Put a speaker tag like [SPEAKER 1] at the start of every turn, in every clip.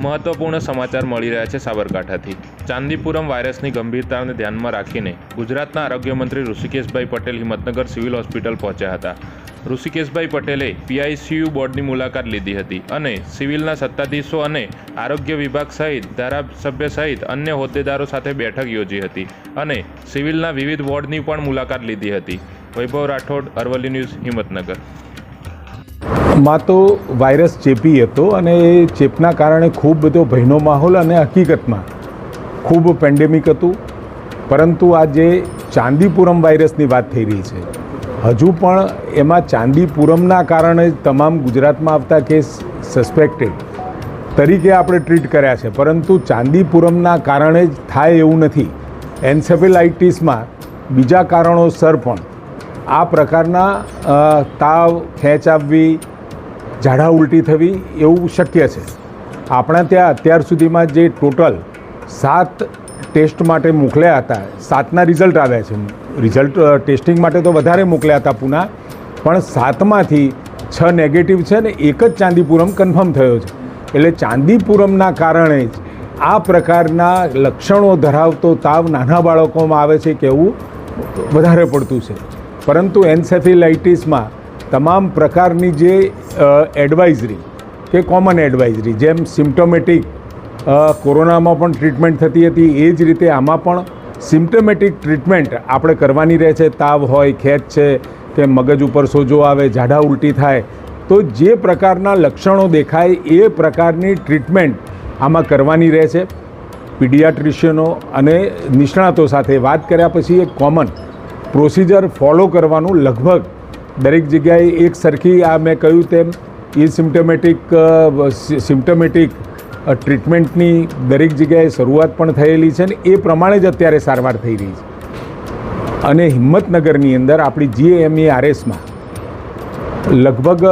[SPEAKER 1] મહત્વપૂર્ણ સમાચાર મળી રહ્યા છે સાબરકાંઠાથી। ચાંદીપુરમ વાયરસની ગંભીરતાને ધ્યાનમાં રાખીને ગુજરાતના આરોગ્યમંત્રી ઋષિકેશભાઈ પટેલ હિંમતનગર સિવિલ હોસ્પિટલ પહોંચ્યા હતા। ઋષિકેશભાઈ પટેલે PICU બોર્ડની મુલાકાત લીધી હતી અને સિવિલના સત્તાધીશો અને આરોગ્ય વિભાગ સહિત ધારાસભ્ય સહિત અન્ય હોદ્દેદારો સાથે બેઠક યોજી હતી અને સિવિલના વિવિધ વોર્ડની પણ મુલાકાત લીધી હતી। વૈભવ રાઠોડ, અરવલ્લી ન્યૂઝ, હિંમતનગર।
[SPEAKER 2] માં તો વાયરસ ચેપી હતો અને એ ચેપના કારણે ખૂબ બધો ભયનો માહોલ અને હકીકતમાં ખૂબ પેન્ડેમિક હતું, પરંતુ આ જે ચાંદીપુરમ વાયરસની વાત થઈ રહી છે, હજુ પણ એમાં ચાંદીપુરમના કારણે તમામ ગુજરાતમાં આવતા કેસ સસ્પેક્ટેડ તરીકે આપણે ટ્રીટ કર્યા છે, પરંતુ ચાંદીપુરમના કારણે જ થાય એવું નથી। એન્સેફેલાઇટિસમાં બીજા કારણોસર પણ આ પ્રકારના તાવ, ખેંચ આવવી, ઝાડા ઉલટી થવી એવું શક્ય છે। આપણા ત્યાં અત્યાર સુધીમાં જે ટોટલ 7 ટેસ્ટ માટે મોકલ્યા હતા, 7ના રિઝલ્ટ આવ્યા છે। રિઝલ્ટ ટેસ્ટિંગ માટે તો વધારે મોકલ્યા હતા પુના, પણ 7માંથી 6 નેગેટિવ છે ને એક જ ચાંદીપુરમ કન્ફર્મ થયો છે। એટલે ચાંદીપુરમના કારણે જ આ પ્રકારના લક્ષણો ધરાવતો તાવ નાના બાળકોમાં આવે છે કે એવું વધારે પડતું છે, પરંતુ એન્સેફેલાઇટિસમાં તમામ પ્રકારની જે એડવાઇઝરી કે કોમન એડવાઇઝરી, જેમ સિમ્પ્ટોમેટિક કોરોનામાં પણ ટ્રીટમેન્ટ થતી હતી, એ જ રીતે આમાં પણ સિમ્પ્ટોમેટિક ટ્રીટમેન્ટ આપણે કરવાની રહે છે। તાવ હોય, ખેંચ છે કે મગજ ઉપર સોજો આવે, ઝાડા ઉલટી થાય, તો જે પ્રકારના લક્ષણો દેખાય એ પ્રકારની ટ્રીટમેન્ટ આમાં કરવાની રહે છે। પીડિયાટ્રિશિયનો અને નિષ્ણાતો સાથે વાત કર્યા પછી એક કોમન પ્રોસિજર ફોલો કરવાનું લગભગ દરેક જગ્યાએ એક સરખી, આ મેં કહ્યું તેમ એ સિમ્પ્ટોમેટિક ટ્રીટમેન્ટની દરેક જગ્યાએ શરૂઆત પણ થયેલી છે ને એ પ્રમાણે જ અત્યારે સારવાર થઈ રહી છે। અને હિંમતનગરની અંદર આપણી GMERSમાં લગભગ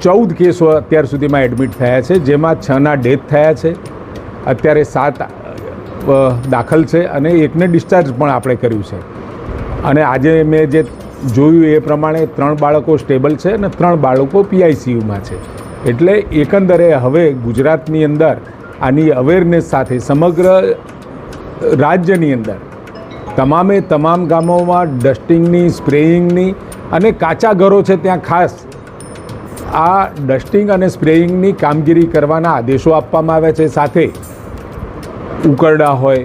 [SPEAKER 2] 14 કેસો અત્યાર સુધીમાં એડમિટ થયા છે, જેમાં 6ના ડેથ થયા છે, અત્યારે 7 દાખલ છે અને એકને ડિસ્ચાર્જ પણ આપણે કર્યું છે। અને આજે મેં જે જોયું એ પ્રમાણે 3 બાળકો સ્ટેબલ છે અને 3 બાળકો PICUમાં છે। એટલે એકંદરે હવે ગુજરાતની અંદર આની અવેરનેસ સાથે સમગ્ર રાજ્યની અંદર તમામ ગામોમાં ડસ્ટિંગની, સ્પ્રેઇંગની અને કાચા ઘરો છે ત્યાં ખાસ આ ડસ્ટિંગ અને સ્પ્રેઇંગની કામગીરી કરવાના આદેશો આપવામાં આવ્યા છે। સાથે ઉકરડા હોય,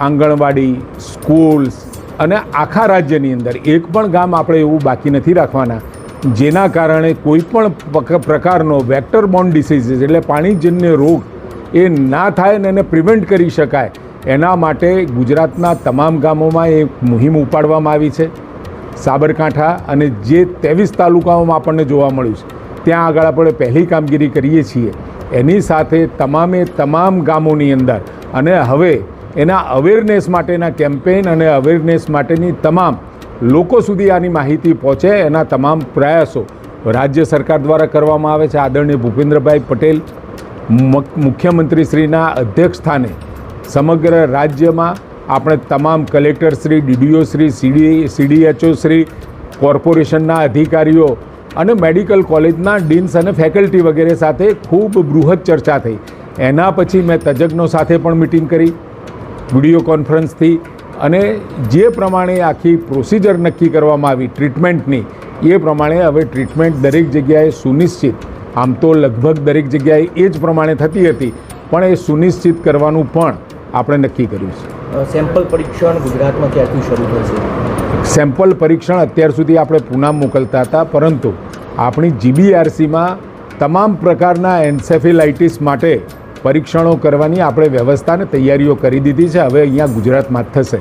[SPEAKER 2] આંગણવાડી, સ્કૂલ્સ અને આખા રાજ્યની અંદર એક પણ ગામ આપણે એવું બાકી નથી રાખવાના જેના કારણે કોઈ પણ પ્રકારનો વેક્ટર બોર્ન ડિસીઝીસ એટલે પાણીજન્ય રોગ એ ના થાય ને એને પ્રિવેન્ટ કરી શકાય, એના માટે ગુજરાતના તમામ ગામોમાં એક મુહિમ ઉપાડવામાં આવી છે। સાબરકાંઠા અને જે 23 તાલુકાઓમાં આપણને જોવા મળ્યું છે ત્યાં આગળ આપણે પહેલી કામગીરી કરીએ છીએ। એની સાથે તમામ ગામોની અંદર અને હવે એના અવેરનેસ માટેના કેમ્પેઇન અને અવેરનેસ માટેની તમામ લોકો સુધી આની માહિતી પહોંચે એના તમામ પ્રયાસો રાજ્ય સરકાર દ્વારા કરવામાં આવે છે। આદરણીય ભૂપેન્દ્રભાઈ પટેલ મુખ્યમંત્રીશ્રીના અધ્યક્ષ સ્થાને સમગ્ર રાજ્યમાં આપણે તમામ કલેક્ટરશ્રી, DDOશ્રી, CDHOશ્રી, કોર્પોરેશનના અધિકારીઓ અને મેડિકલ કોલેજના ડીન્સ અને ફેકલ્ટી વગેરે સાથે ખૂબ બૃહદ ચર્ચા થઈ। એના પછી મેં તજજ્ઞો સાથે પણ મિટિંગ કરી વિડીયો કોન્ફરન્સથી, અને જે પ્રમાણે આખી પ્રોસિજર નક્કી કરવામાં આવી ટ્રીટમેન્ટની, એ પ્રમાણે હવે ટ્રીટમેન્ટ દરેક જગ્યાએ સુનિશ્ચિત, આમ તો લગભગ દરેક જગ્યાએ એ જ પ્રમાણે થતી હતી, પણ એ સુનિશ્ચિત કરવાનું પણ આપણે નક્કી કર્યું છે।
[SPEAKER 3] સેમ્પલ પરીક્ષણ ગુજરાતમાં ક્યારથી શરૂ થશે?
[SPEAKER 2] સેમ્પલ પરીક્ષણ અત્યાર સુધી આપણે પુના મોકલતા હતા, પરંતુ આપણી GBRCમાં તમામ પ્રકારના એન્સેફેલાઇટિસ માટે પરીક્ષણો કરવાની આપણે વ્યવસ્થા અને તૈયારીઓ કરી દીધી છે। હવે અહીંયા ગુજરાતમાં જ થશે।